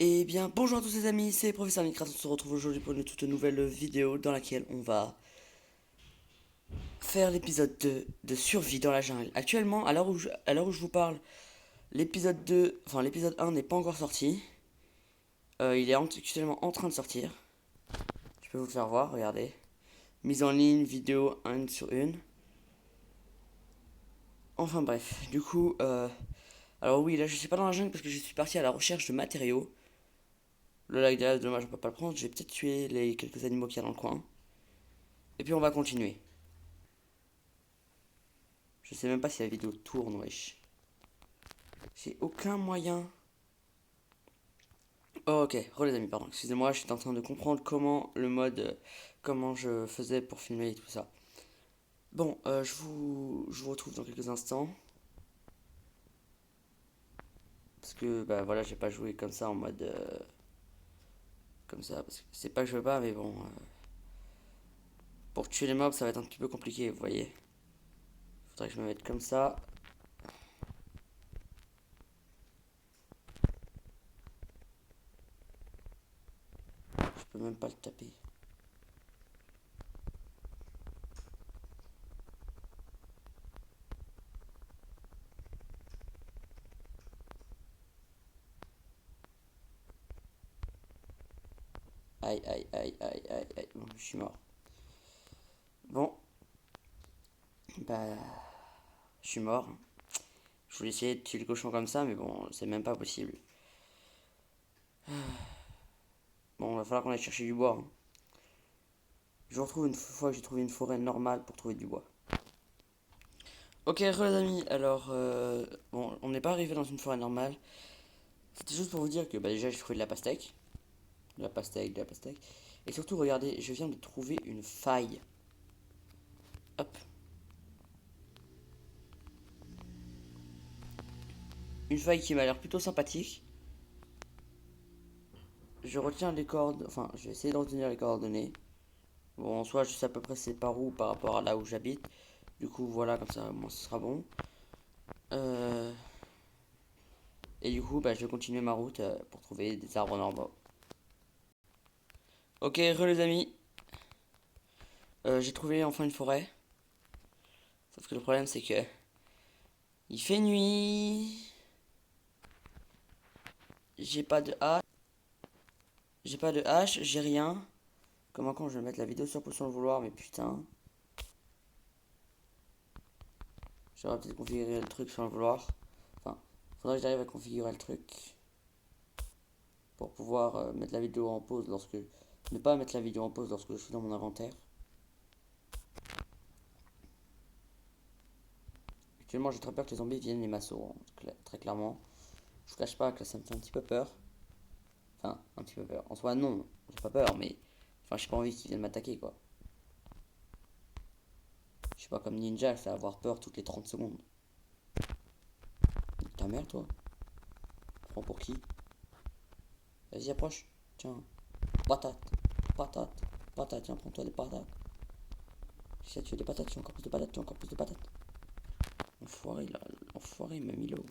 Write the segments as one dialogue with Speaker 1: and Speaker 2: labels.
Speaker 1: Eh bien, bonjour à tous les amis, c'est Professeur Minecraft. On se retrouve aujourd'hui pour une toute nouvelle vidéo dans laquelle on va faire l'épisode 2 de survie dans la jungle. Actuellement, à l'heure où je vous parle, l'épisode 2, enfin l'épisode 1 n'est pas encore sorti. Il est actuellement en train de sortir. Je peux vous le faire voir, regardez. Mise en ligne, vidéo 1 sur 1. Enfin bref, du coup, alors oui, là je suis pas dans la jungle parce que je suis parti à la recherche de matériaux. Le lac derrière, dommage, on peut pas le prendre. Je vais peut-être tuer les quelques animaux qu'il y a dans le coin. Et puis on va continuer. Je sais même pas si la vidéo tourne, wesh. J'ai aucun moyen. Oh, ok, les amis, pardon, excusez-moi, j'étais en train de comprendre comment le mode, comment je faisais pour filmer et tout ça. Bon, je vous retrouve dans quelques instants. Parce que, bah voilà, j'ai pas joué comme ça en mode. Comme ça, parce que c'est pas que je veux pas, mais bon. Pour tuer les mobs, ça va être un petit peu compliqué, vous voyez. Faudrait que je me mette comme ça. Je peux même pas le taper. Aïe, aïe, aïe, aïe, aïe, aïe. Bon, je suis mort. Bon, bah. Je suis mort. Je voulais essayer de tuer le cochon comme ça, mais bon, c'est même pas possible. Bon, va falloir qu'on aille chercher du bois, hein. Je vous retrouve une fois que j'ai trouvé une forêt normale pour trouver du bois. Ok, les amis, alors, bon, on n'est pas arrivé dans une forêt normale. C'était juste pour vous dire que bah, déjà j'ai trouvé de la pastèque. De la pastèque, de la pastèque. Et surtout, regardez, je viens de trouver une faille. Hop. Une faille qui m'a l'air plutôt sympathique. Je retiens les coordonnées, enfin, je vais essayer de retenir les coordonnées. Bon, en soi, je sais à peu près c'est par où par rapport à là où j'habite. Du coup, voilà, comme ça, moi, ce sera bon. Euh, Et du coup, bah, je vais continuer ma route pour trouver des arbres normaux. Ok, les amis. J'ai trouvé enfin une forêt. Sauf que le problème, c'est que il fait nuit. J'ai pas de hache. J'ai pas de hache, j'ai rien. Comment quand je vais mettre la vidéo sur pause sans le vouloir, mais putain. J'aurais peut-être configuré le truc sans le vouloir. Enfin, faudrait que j'arrive à configurer le truc pour pouvoir mettre la vidéo en pause lorsque. Ne pas mettre la vidéo en pause lorsque je suis dans mon inventaire. Actuellement, j'ai très peur que les zombies viennent les massos, hein, très clairement. Je vous cache pas que ça me fait un petit peu peur. Enfin, un petit peu peur. En soi, non, j'ai pas peur, mais. Enfin, j'ai pas envie qu'ils viennent m'attaquer, quoi. Je suis pas comme Ninja, je fais avoir peur toutes les 30 secondes. Ta mère, toi. Prends pour qui? Vas-y, approche. Tiens. Patate. Patate. Patate, tiens, prends-toi des patates. Si tu veux des patates, tu as encore plus de patates, tu as encore plus de patates. Enfoiré, là. Enfoiré, il m'a mis l'eau.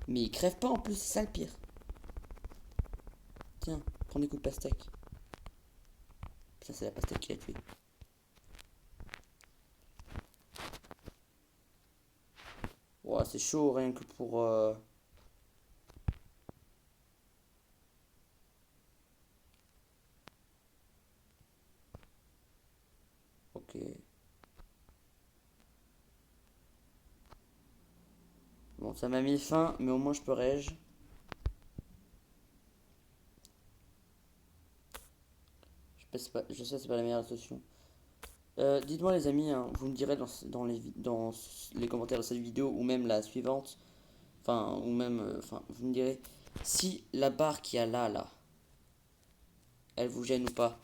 Speaker 1: Mais il crève pas en plus, c'est ça le pire. Tiens, prends des coups de pastèque. Ça, c'est la pastèque qui l'a tué. Ouais, c'est chaud rien que pour. Ok. Bon, ça m'a mis faim, mais au moins je peux rage. Je sais, c'est pas la meilleure solution. Dites-moi les amis, hein, vous me direz dans les commentaires de cette vidéo ou même la suivante, enfin, ou même, enfin, vous me direz si la barre qu'il y a là, elle vous gêne ou pas.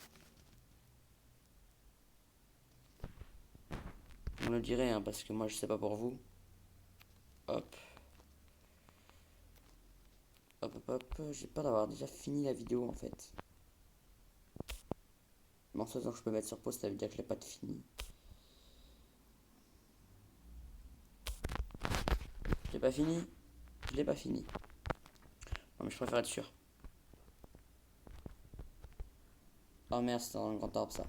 Speaker 1: Vous me le direz, hein, parce que moi je sais pas pour vous. Hop, hop, hop, hop, j'ai peur d'avoir déjà fini la vidéo en fait. Mais en faisant que je peux mettre sur pause, ça veut dire que je l'ai pas de fini. Je l'ai pas fini. Je l'ai pas fini. mais je préfère être sûr. Oh merde, c'est dans un grand arbre ça.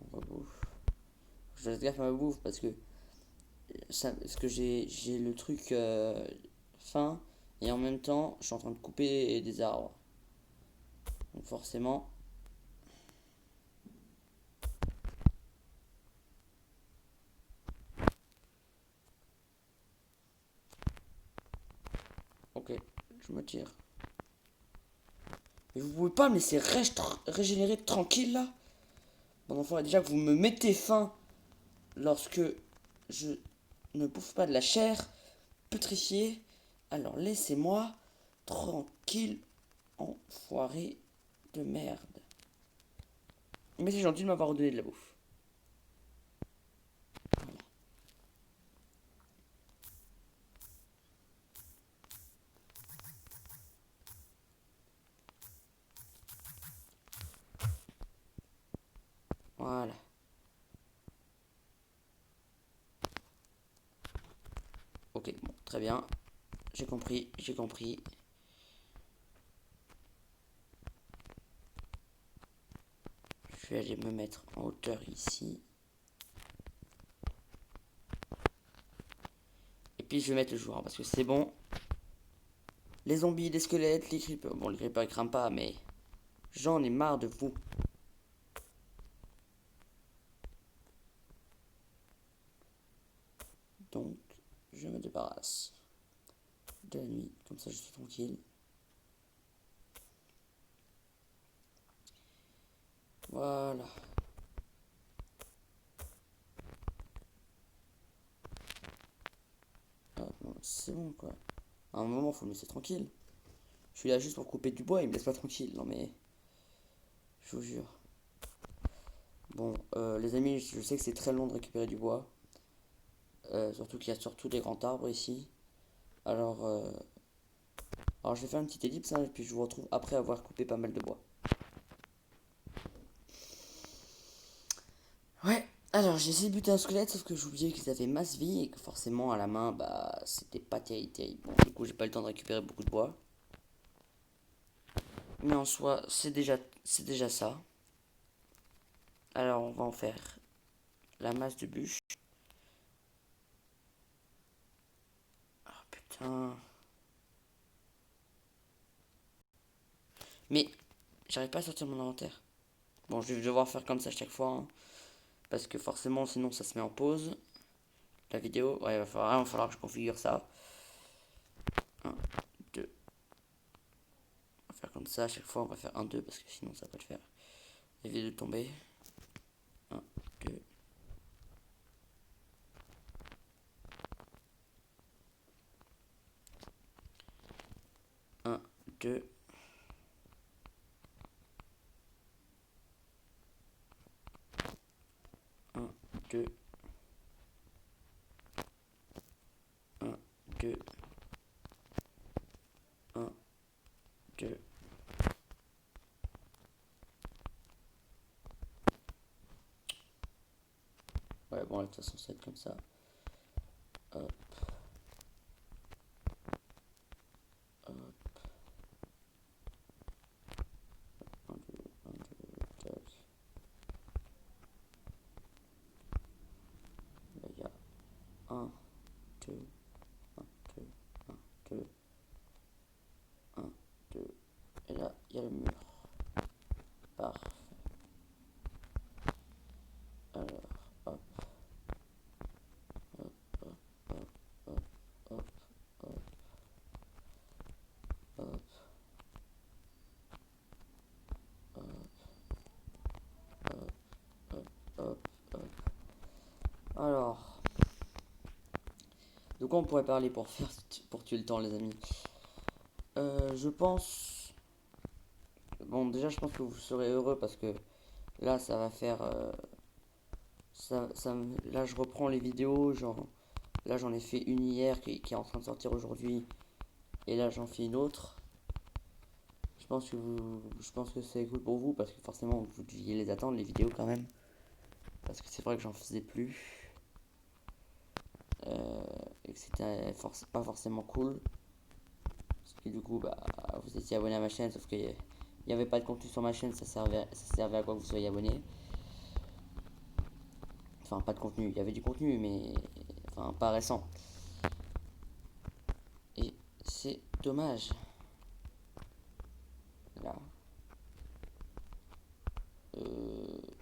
Speaker 1: On rebouffe. Je fasse gaffe à ma bouffe parce que j'ai le truc fin et en même temps je suis en train de couper des arbres. Donc forcément. Ok, je me tire. Mais vous pouvez pas me laisser régénérer tranquille là? Bon enfant, déjà que vous me mettez faim lorsque je ne bouffe pas de la chair pétrifiée. Alors laissez-moi tranquille, enfoiré de merde. Mais c'est gentil de m'avoir donné de la bouffe. Voilà. Ok, bon, très bien. J'ai compris, j'ai compris. Je vais aller me mettre en hauteur ici. Et puis je vais mettre le jour, hein, parce que c'est bon. Les zombies, les squelettes, les creepers. Bon, les creepers ils crament pas, mais j'en ai marre de vous. Donc, je me débarrasse de la nuit, comme ça je suis tranquille. Voilà. Ah, c'est bon quoi. À un moment, faut me laisser tranquille. Je suis là juste pour couper du bois, il me laisse pas tranquille. Non mais, je vous jure. Bon, les amis, je sais que c'est très long de récupérer du bois. Surtout qu'il y a surtout des grands arbres ici. Alors, je vais faire une petite ellipse, hein, et puis je vous retrouve après avoir coupé pas mal de bois. Ouais, alors j'ai essayé de buter un squelette, sauf que j'ai oublié qu'ils avaient masse vie et que forcément à la main, bah c'était pas terrible. Bon, du coup, j'ai pas eu le temps de récupérer beaucoup de bois. Mais en soi, c'est déjà ça. Alors, on va en faire la masse de bûches. Ah putain. Mais j'arrive pas à sortir mon inventaire. Bon, je vais devoir faire comme ça chaque fois, hein, parce que forcément, sinon ça se met en pause. La vidéo, ouais, il va falloir que je configure ça. 1, 2. On va faire comme ça à chaque fois, on va faire 1, 2 parce que sinon ça va pas le faire. Éviter de tomber. 1, 2. 1, 2. 1, 2. 1, 2. 1, 2. Ouais, bon, de toute façon, ça va être comme ça. Hop. Hop. 1, 2, 1, 2, tac. Là, il y a 1, 2, 1, 2, 1, 2, 1, 2. Et là, il y a le mur. Parfait. Alors, hop, hop, hop, hop, hop, hop, hop, hop, hop, hop, hop. Alors, de quoi on pourrait parler pour tuer le temps, les amis? Je pense. Bon, déjà, je pense que vous serez heureux parce que là, ça va faire. Là, je reprends les vidéos. Genre, là, j'en ai fait une hier qui est en train de sortir aujourd'hui. Et là, j'en fais une autre. Je pense que c'est cool pour vous parce que forcément, vous deviez les attendre, les vidéos quand même. Parce que c'est vrai que j'en faisais plus. Et que c'était pas forcément cool. Et du coup, bah, vous étiez abonné à ma chaîne, sauf qu'il n'y avait pas de contenu sur ma chaîne, ça servait à quoi que vous soyez abonné. Enfin, pas de contenu, il y avait du contenu, mais enfin, pas récent. Et c'est dommage. Là.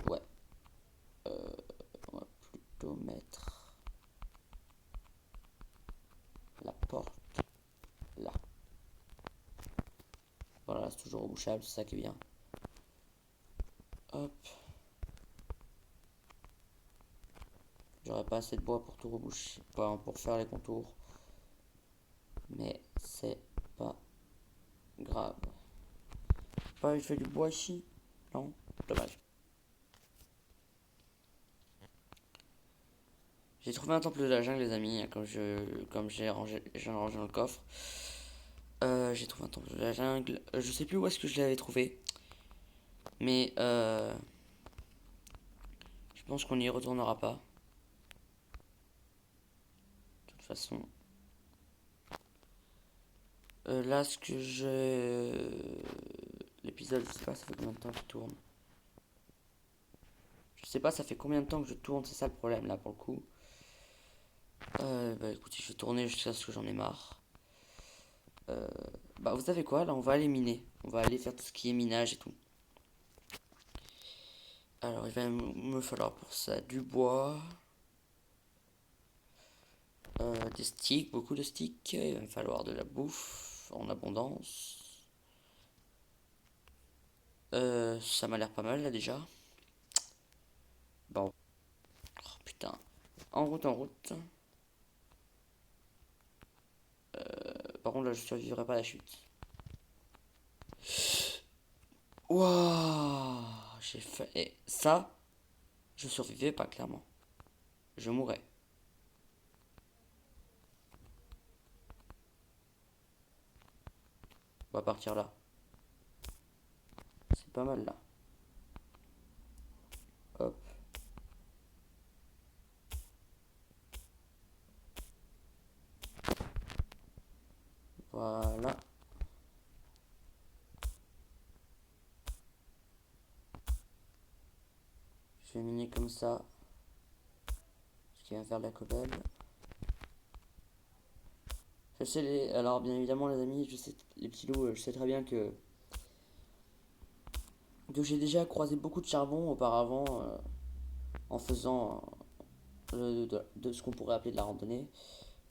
Speaker 1: Ouais. On va plutôt mettre la porte là. Voilà, c'est toujours rebouchable, c'est ça qui est bien. Hop. J'aurais pas assez de bois pour tout reboucher, pour faire les contours. Mais c'est pas grave. Pas, je fais du bois ici. Non, dommage. J'ai trouvé un temple de la jungle, les amis, comme j'ai rangé dans le coffre. J'ai trouvé un temple de la jungle. Je sais plus où est-ce que je l'avais trouvé. Mais je pense qu'on n'y retournera pas. De toute façon. Là, ce que je... L'épisode, je sais pas, ça fait combien de temps qu'il tourne. Je sais pas, ça fait combien de temps que je tourne, c'est ça le problème là pour le coup. Bah écoutez, je vais tourner jusqu'à ce que j'en ai marre. Bah vous savez quoi, là on va aller miner. On va aller faire tout ce qui est minage et tout. Alors il va me falloir pour ça du bois. Des sticks, beaucoup de sticks. Il va me falloir de la bouffe en abondance. Ça m'a l'air pas mal là déjà. Bon. Oh putain. En route, en route. Par contre là je survivrai pas à la chute. Waouh. J'ai fait... Et ça, je survivais pas clairement. Je mourrais. On va partir là. C'est pas mal là. Hop. Voilà. Je vais miner comme ça. Ce qui va faire de la cobble. Je sais les... Alors bien évidemment les amis, je sais les petits loups, je sais très bien que j'ai déjà croisé beaucoup de charbon auparavant en faisant de ce qu'on pourrait appeler de la randonnée.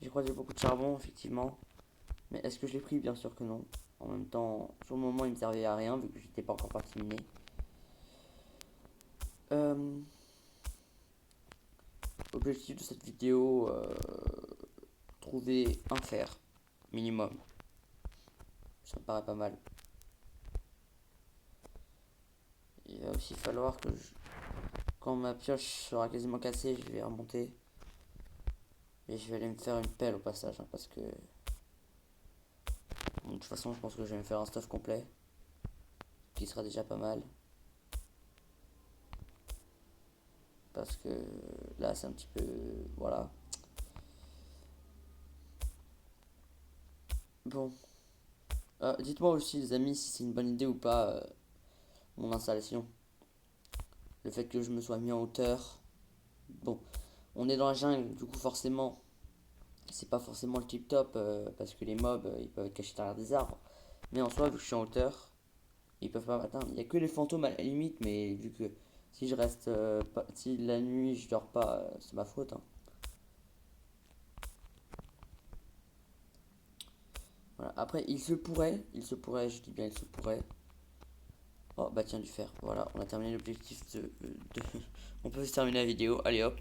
Speaker 1: J'ai croisé beaucoup de charbon effectivement. Mais est-ce que je l'ai pris? Bien sûr que non. En même temps, sur le moment il me servait à rien vu que j'étais pas encore parti miner. Objectif de cette vidéo, trouver un fer minimum. Ça me paraît pas mal. Il va aussi falloir que quand ma pioche sera quasiment cassée, je vais remonter. Et je vais aller me faire une pelle au passage, hein, parce que... Bon, de toute façon, je pense que je vais me faire un stuff complet. Qui sera déjà pas mal. Parce que là, c'est un petit peu... Voilà. Bon. Dites-moi aussi, les amis, si c'est une bonne idée ou pas, mon installation. Le fait que je me sois mis en hauteur. Bon, on est dans la jungle, du coup, forcément, c'est pas forcément le tip top, parce que les mobs, ils peuvent être cachés derrière des arbres. Mais en soi, vu que je suis en hauteur, ils peuvent pas m'atteindre. Il y a que les fantômes à la limite, mais vu que si je reste si la nuit je dors pas, c'est ma faute, hein. Voilà. Après, il se pourrait, je dis bien il se pourrait. Oh bah tiens du fer. Voilà, on a terminé l'objectif on peut se terminer la vidéo. Allez hop.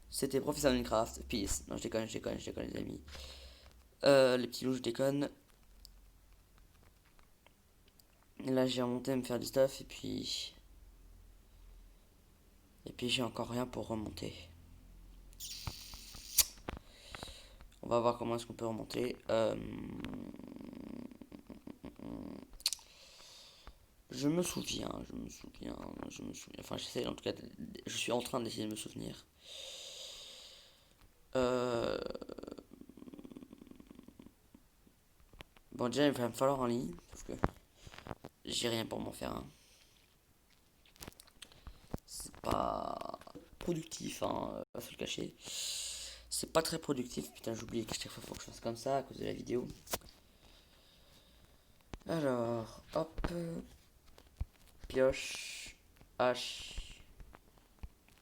Speaker 1: C'était Professeur Minecraft. Peace. Non, je déconne, les amis. Les petits loups, je déconne. Et là, j'ai remonté à me faire du stuff et puis. Et puis, j'ai encore rien pour remonter. On va voir comment est-ce qu'on peut remonter. Je me souviens. Enfin, j'essaie en tout cas. Je suis en train d'essayer de me souvenir. Bon, déjà, il va me falloir un lit, parce que j'ai rien pour m'en faire un. C'est pas productif, hein, pas se le cacher. C'est pas très productif. Putain, j'oublie que chaque fois, faut que je fasse comme ça à cause de la vidéo. Alors, hop. Pioche, hache,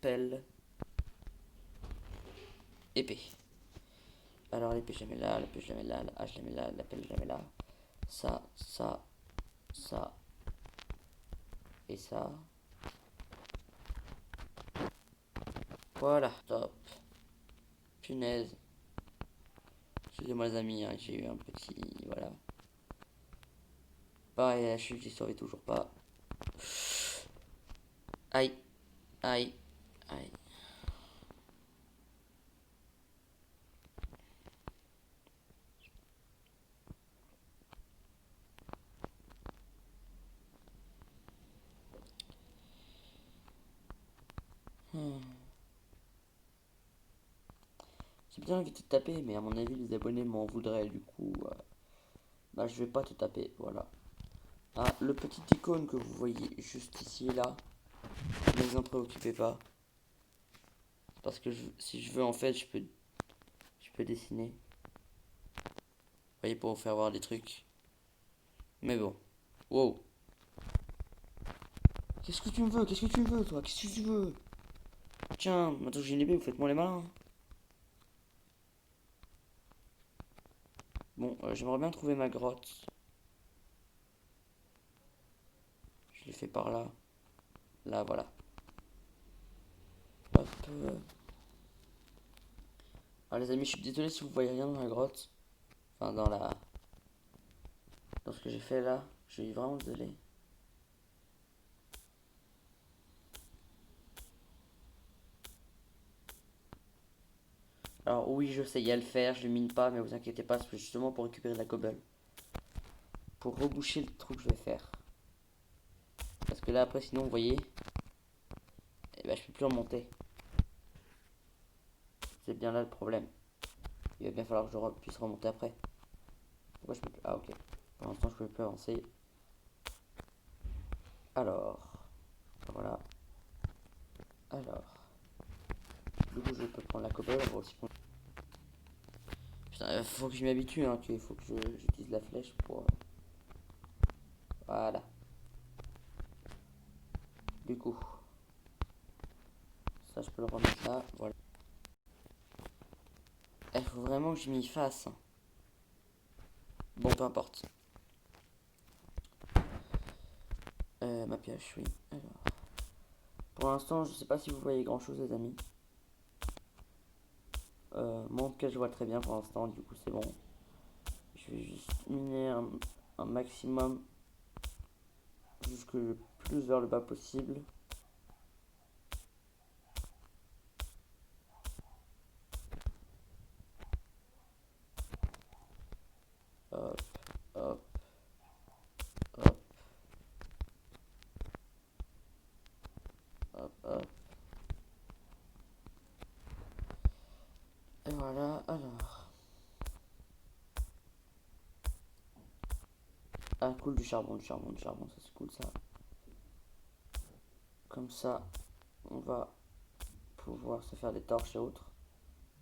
Speaker 1: pelle, épée. Alors, l'épée, je la mets là, l'épée, je la mets là, la hache, je la mets là, la pelle, je la mets là. Ça, ça, et ça. Voilà, top. Punaise. Excusez-moi les amis, hein, j'ai eu un petit... Voilà. Pareil, la chute, j'y saurais toujours pas. Aïe, aïe, aïe. J'ai bien envie de te taper, mais à mon avis, les abonnés m'en voudraient, du coup... bah, je vais pas te taper, voilà. Ah, le petit icône que vous voyez juste ici et là, ne vous en préoccupez pas. Parce que si je veux, en fait, je peux dessiner. Vous voyez, pour vous faire voir des trucs. Mais bon. Wow. Qu'est-ce que tu me veux? Qu'est-ce que tu me veux, toi? Qu'est-ce que tu veux? Tiens, maintenant que j'ai une épée, vous faites-moi les malins. Bon, j'aimerais bien trouver ma grotte. Je l'ai fait par là. Là, voilà. Hop. Alors les amis, je suis désolé si vous voyez rien dans la grotte. Enfin, dans ce que j'ai fait là. Je suis vraiment désolé. Alors oui, je sais, il y a le fer, je le mine pas, mais vous inquiétez pas, c'est justement pour récupérer de la cobble. Pour reboucher le trou que je vais faire. Parce que là, après, sinon, vous voyez, eh ben, je peux plus remonter. C'est bien là le problème. Il va bien falloir que je puisse remonter après. Pourquoi je peux plus... Ah, ok. Pour l'instant, je peux plus avancer. Alors, voilà. Alors, du coup, je peux prendre la cobble. Aussi. Putain, il faut que je m'y habitue, hein, qu'il faut que j'utilise la flèche pour... Voilà. Du coup, ça, je peux le remettre là. Voilà. Il faut vraiment que je m'y fasse. Bon, peu importe. Ma pioche, oui. Alors, pour l'instant, je sais pas si vous voyez grand chose, les amis. Moi, en tout cas, je vois très bien pour l'instant. Du coup, c'est bon. Je vais juste miner un maximum jusque le plus vers le bas possible. Hop, hop, hop, hop, hop. Et voilà, alors. Ah, cool, du charbon, ça c'est cool ça. Comme ça, on va pouvoir se faire des torches et autres.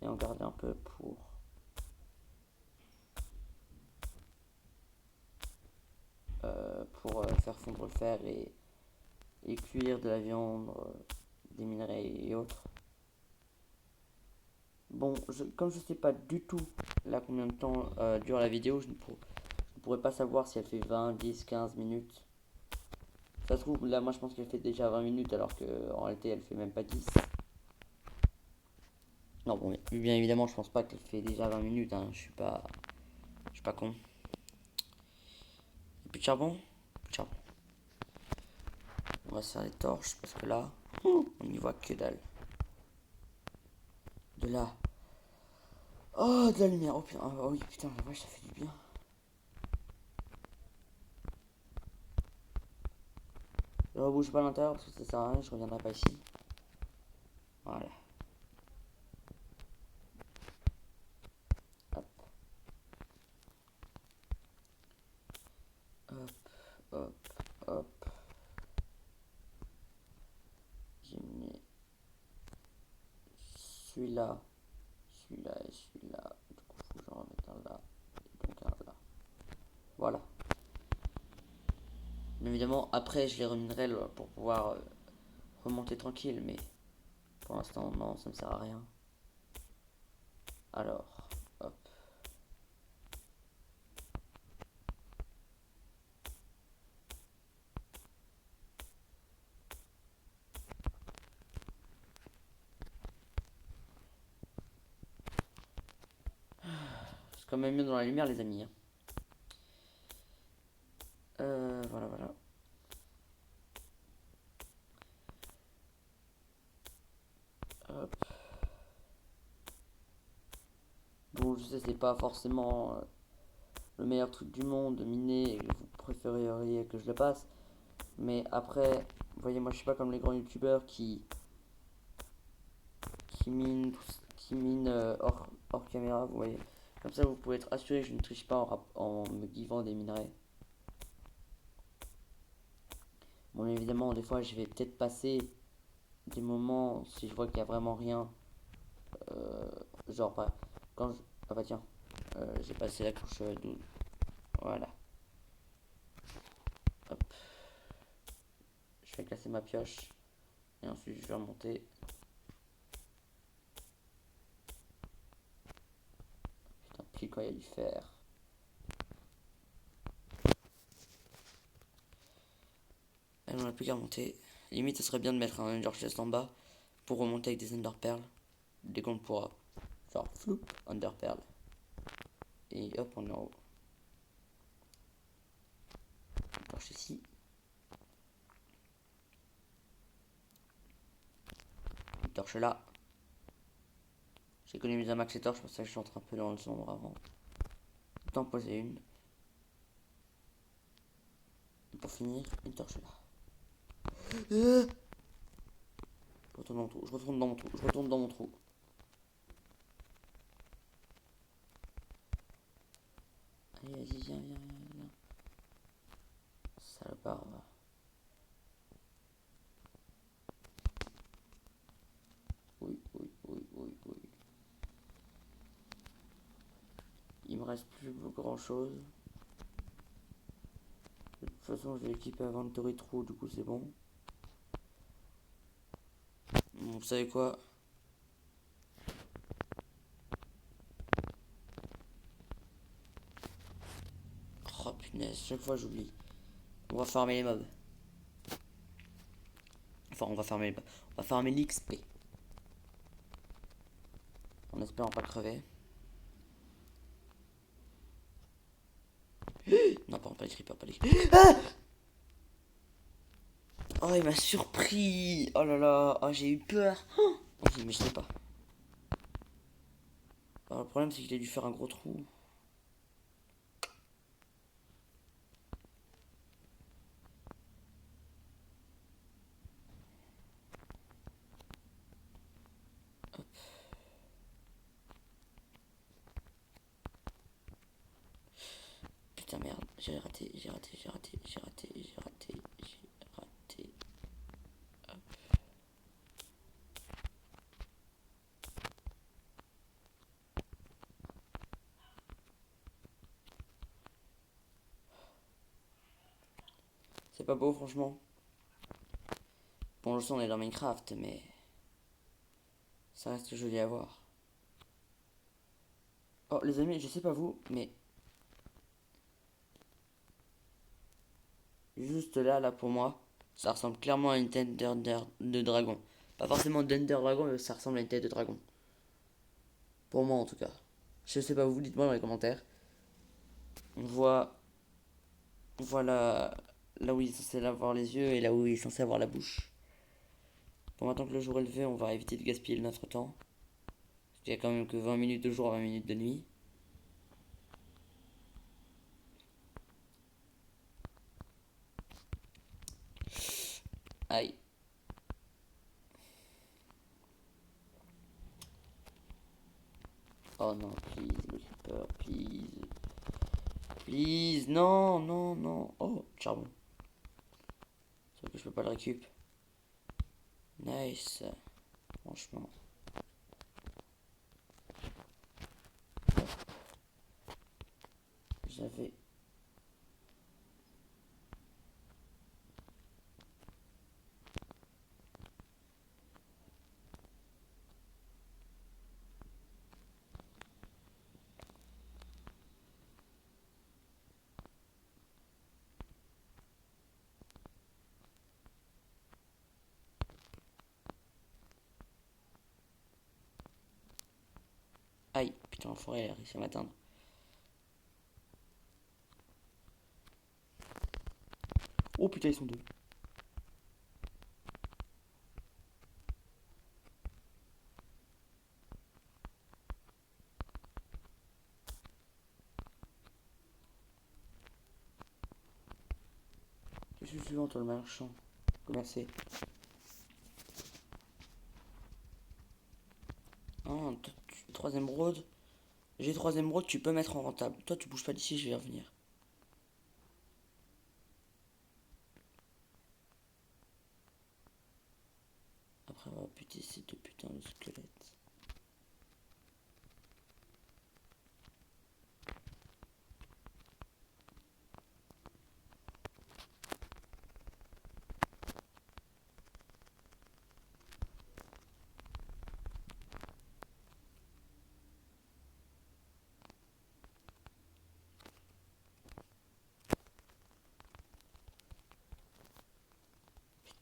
Speaker 1: Et en garder un peu pour faire fondre le fer et cuire de la viande, des minerais et autres. Bon, comme je sais pas du tout là combien de temps dure la vidéo, je ne pourrais pas savoir si elle fait 20, 10, 15 minutes. Ça se trouve, là moi je pense qu'elle fait déjà 20 minutes alors qu'en réalité elle fait même pas 10. Non, bon, bien évidemment, je pense pas qu'elle fait déjà 20 minutes, hein. Je suis pas con. Et plus de charbon? Plus de charbon. On va se faire les torches parce que là, on n'y voit que dalle. De là. Oh, de la lumière. Oh putain, oh, oui, putain, la vache, ça fait du bien. Je rebouge pas à l'intérieur parce que ça sert à rien, je reviendrai pas ici. Voilà. Hop. celui-là, celui-là et celui-là. Du coup, faut que j'en remette un là et donc un là. Voilà. Bien évidemment, après, je les reminerai pour pouvoir remonter tranquille, mais pour l'instant, non, ça ne me sert à rien. Alors, hop. C'est quand même mieux dans la lumière, les amis. Hein. Voilà, voilà. Hop. Bon, je sais, c'est pas forcément le meilleur truc du monde de miner et que vous préféreriez que je le passe. Mais après, vous voyez, moi je suis pas comme les grands youtubeurs qui minent, hors caméra, vous voyez. Comme ça, vous pouvez être assuré que je ne triche pas en me givant des minerais. Bon, évidemment, des fois, je vais peut-être passer des moments si je vois qu'il n'y a vraiment rien. Genre, pas quand je... Ah bah tiens, j'ai passé la couche 12. Voilà. Hop. Je vais classer ma pioche. Et ensuite, je vais remonter. Putain, pile quand il y a du fer. Et on n'a plus qu'à remonter. Limite, ce serait bien de mettre un Ender Chest en bas pour remonter avec des Ender Pearls. Dès qu'on pourra. Genre, floup, Ender Pearl. Et hop, on est en haut. Une torche ici. Une torche là. J'ai économisé un max et torche, c'est pour ça que je suis entré un peu dans le sombre avant. Autant poser une. Et pour finir, une torche là. Je retourne dans mon trou, je retourne dans mon trou, je retourne dans mon trou. Allez, vas-y, viens, viens, viens, viens. Salopard, va. Oui, oui, oui, oui, oui. Il me reste plus grand chose. De toute façon, je vais équiper Inventory Trou, du coup c'est bon. Bon, vous savez quoi? Oh punaise, chaque fois j'oublie. On va farmer les mobs. Enfin, on va farmer les mobs. On va farmer l'XP. En espérant pas crever. Non, pas les creepers, pas les creepers. Ah, oh, il m'a surpris. Oh là là, oh, j'ai eu peur. Oh, mais je sais pas. Alors, le problème, c'est qu'il a dû faire un gros trou. Hop. Putain, merde. J'ai raté, j'ai raté, j'ai raté, j'ai raté, j'ai raté, j'ai raté. Hop. C'est pas beau, franchement. Bon, je sais, on est dans Minecraft, mais ça reste joli à voir. Oh, les amis, je sais pas vous, mais juste là pour moi, ça ressemble clairement à une tête de dragon. Pas forcément d'Under Dragon, mais ça ressemble à une tête de dragon. Pour moi, en tout cas. Je sais pas vous, dites-moi dans les commentaires. On voit, là où il est censé avoir les yeux et là où il est censé avoir la bouche. Bon, maintenant que le jour est levé, on va éviter de gaspiller notre temps. Parce qu'il y a quand même que 20 minutes de jour, 20 minutes de nuit. Aïe. Oh non, please, le creeper, please. Please, non, non, non. Oh, charbon. Sauf que je peux pas le récup. Nice. Franchement. J'avais... Aïe, putain, l'enfoiré, elle a réussi à m'atteindre. Oh putain, ils sont deux. Je suis suivant, toi, le marchand. Commercer. Ah, trois émeraudes. J'ai trois émeraudes, tu peux mettre en rentable. Toi, tu bouges pas d'ici, je vais revenir. Après avoir buté ces deux putains de squelettes.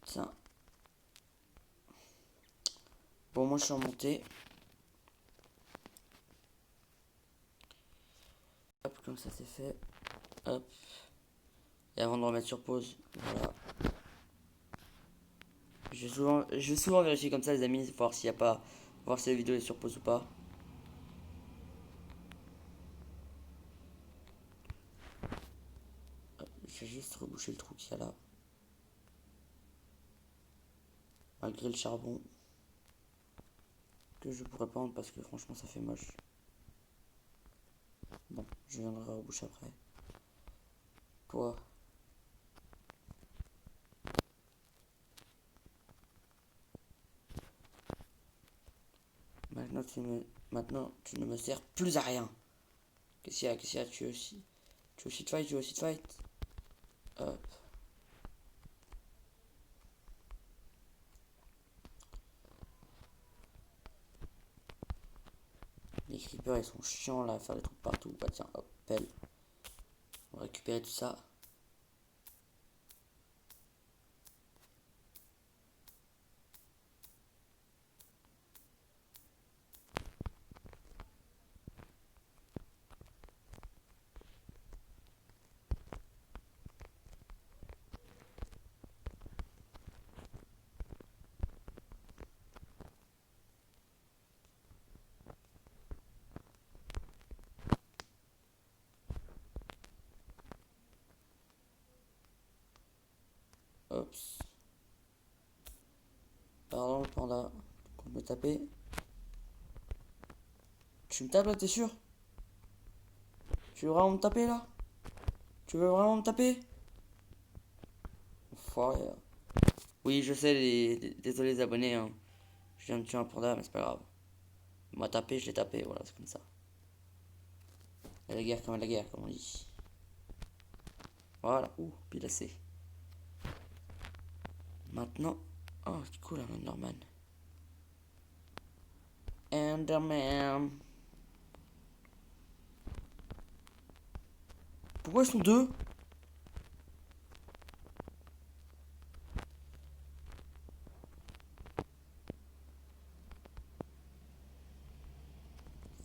Speaker 1: Putain. Bon, moi, je suis remonté. Hop, comme ça, c'est fait. Hop. Et avant de remettre sur pause, voilà. Je vais souvent vérifier comme ça, les amis, voir s'il y a pas, voir si la vidéo est sur pause ou pas. Hop, je vais juste reboucher le trou qu'il y a là. Malgré le charbon. Que je pourrais prendre parce que franchement, ça fait moche. Bon, je viendrai reboucher après. Toi. Maintenant, tu ne me sers plus à rien. Qu'est-ce qu'il y a? Qu'est-ce qu'il y a? Tu veux aussi te fight? Tu veux aussi te fight? Hop. Les creepers, ils sont chiants là à faire des trucs partout. Bah tiens, hop, pelle. On va récupérer tout ça. Hop. Pardon, le panda. Compte me taper. Tu me tapes là, t'es sûr? Tu veux vraiment me taper là? Tu veux vraiment me taper? Enfoiré là. Oui, je sais, désolé les abonnés. Hein. Je viens de tuer un panda, mais c'est pas grave. Il m'a tapé, je l'ai tapé, voilà, c'est comme ça. Et la guerre comme la guerre, comme on dit. Voilà, ouh, pilassé. Maintenant. Oh, c'est cool, un Enderman. Enderman. Pourquoi ils sont deux?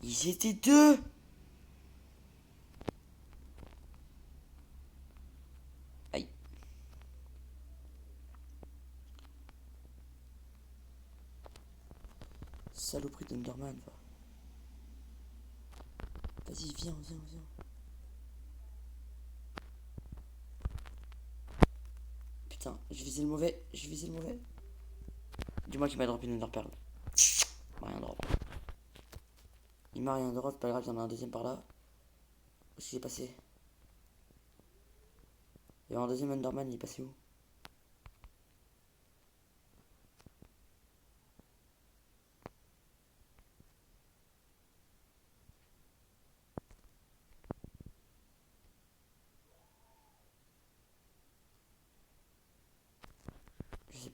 Speaker 1: Ils étaient deux. Aïe. Saloperie d'Enderman, va. Vas-y, viens, viens, viens. Putain, je visais le mauvais, je visais le mauvais. Dis-moi qu'il m'a droppé une Enderpearl. Il m'a rien drop. Il m'a rien drop, pas grave, il y en a un deuxième par là. Où est-ce qu'il est passé? Il y a un deuxième Enderman, il est passé où?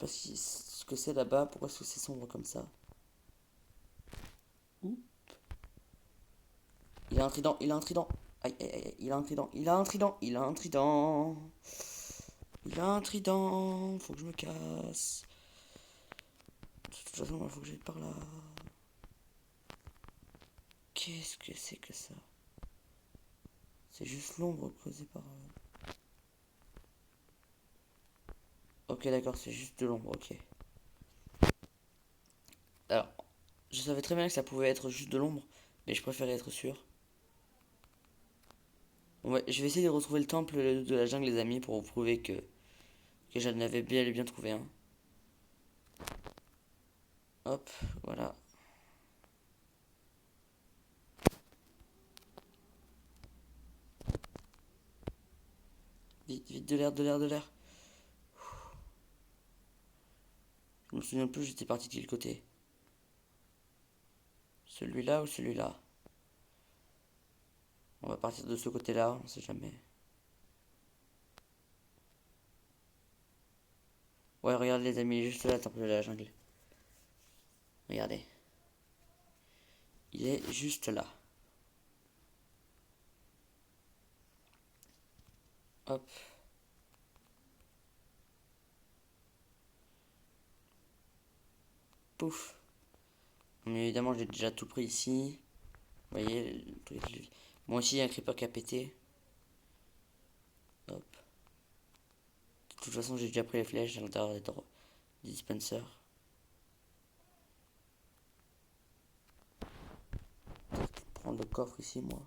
Speaker 1: pas ce que c'est là-bas. Pourquoi est-ce que c'est sombre comme ça? Ouh. Il a un trident, il a un trident. Aïe, aïe, aïe, il a un trident, il a un trident, il a un trident. Il a un trident. Faut que je me casse. De toute façon, il faut que j'aille par là. Qu'est-ce que c'est que ça? C'est juste l'ombre causée par... Ok, d'accord, c'est juste de l'ombre, ok. Alors, je savais très bien que ça pouvait être juste de l'ombre, mais je préférais être sûr. Bon, ouais, je vais essayer de retrouver le temple de la jungle, les amis, pour vous prouver que j'en avais bien et bien trouvé un. Hop, voilà. Vite, vite, de l'air, de l'air, de l'air. Je me souviens plus, j'étais parti de quel côté. Celui-là ou celui-là? On va partir de ce côté-là, on sait jamais. Ouais, regardez les amis, juste là, le temple de la jungle. Regardez. Il est juste là. Hop. Pouf. Mais évidemment, j'ai déjà tout pris ici. Vous voyez, le truc. Moi aussi, il y a un creeper qui a pété. Hop. De toute façon, j'ai déjà pris les flèches à l'intérieur des dispensers. Prendre le coffre ici, moi.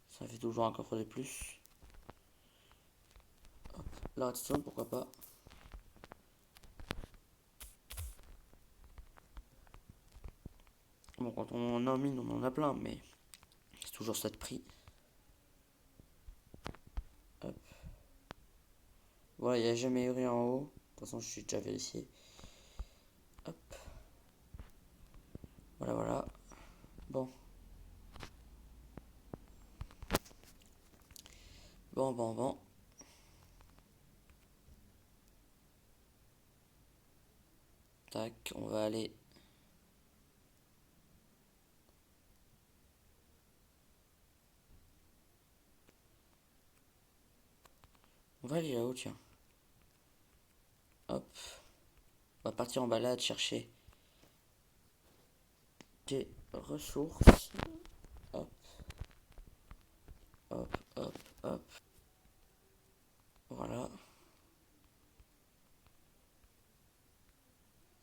Speaker 1: Ça fait toujours un coffre de plus. Hop. La redstone, pourquoi pas. Bon, quand on en a mine, on en a plein, mais c'est toujours ça de prix. Hop. Voilà, il n'y a jamais eu rien en haut. De toute façon, je suis déjà vérifié. Hop. Voilà, voilà. Bon. Bon, bon, bon. Tac, on va aller. On va aller là-haut, tiens. Hop. On va partir en balade chercher des ressources. Hop. Hop, hop, hop. Voilà.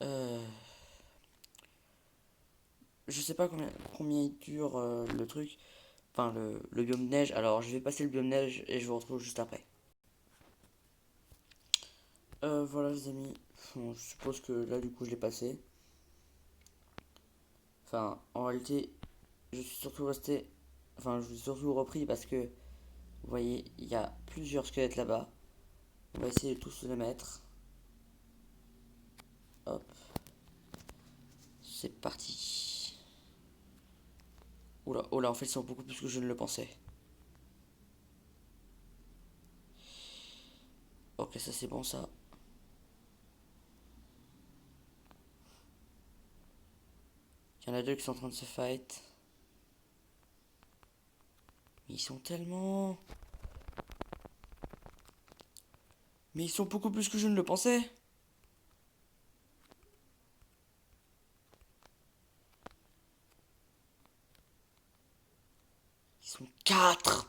Speaker 1: Euh... Je sais pas combien il dure le truc. Enfin, le biome neige. Alors, je vais passer le biome neige et je vous retrouve juste après. Voilà, les amis. Bon, je suppose que là, du coup, je l'ai passé. Enfin, en réalité, je suis surtout resté. Enfin, je suis surtout repris parce que, vous voyez, il y a plusieurs squelettes là-bas. On va essayer de tous les mettre. Hop. C'est parti. Oula, oh là, en fait, ils sont beaucoup plus que je ne le pensais. Ok, ça c'est bon, ça. Il y en a deux qui sont en train de se fight. Mais ils sont tellement... Mais ils sont beaucoup plus que je ne le pensais. Ils sont 4.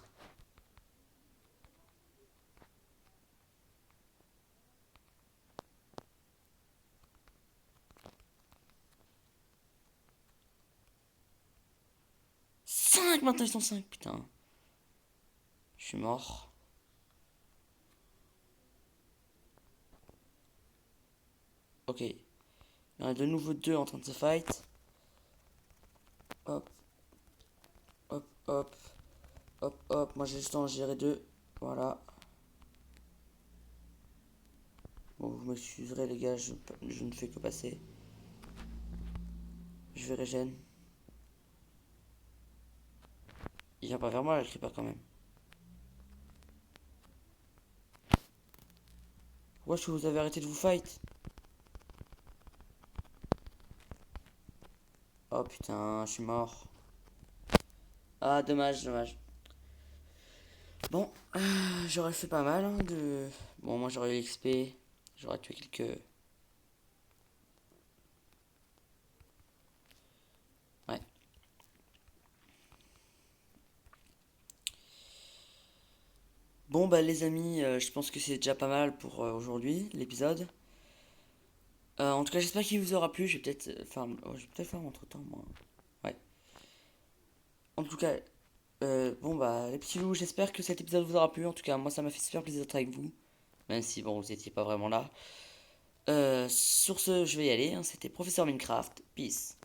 Speaker 1: Cinq, maintenant ils sont 5, putain. Je suis mort. Ok. Il y en a de nouveau deux en train de se fight. Hop, hop, hop. Hop, hop. Moi j'ai juste en gérer deux. Voilà. Bon, vous m'excuserez les gars, je ne fais que passer. Je vais régène. Il vient pas vers moi, le creeper quand même. Wesh, vous avez arrêté de vous fight. Oh putain, je suis mort. Ah, dommage, dommage. Bon, j'aurais fait pas mal hein, de... Bon, moi j'aurais eu XP. J'aurais tué quelques... Ouais. Bon, bah les amis, je pense que c'est déjà pas mal pour aujourd'hui, l'épisode. En tout cas, j'espère qu'il vous aura plu. Je vais peut-être je vais peut-être faire entre temps, moi. Ouais. En tout cas, bon, bah, les petits loups, j'espère que cet épisode vous aura plu. En tout cas, moi, ça m'a fait super plaisir d'être avec vous. Même si, bon, vous étiez pas vraiment là. Sur ce, je vais y aller, hein. C'était Professeur Minecraft. Peace.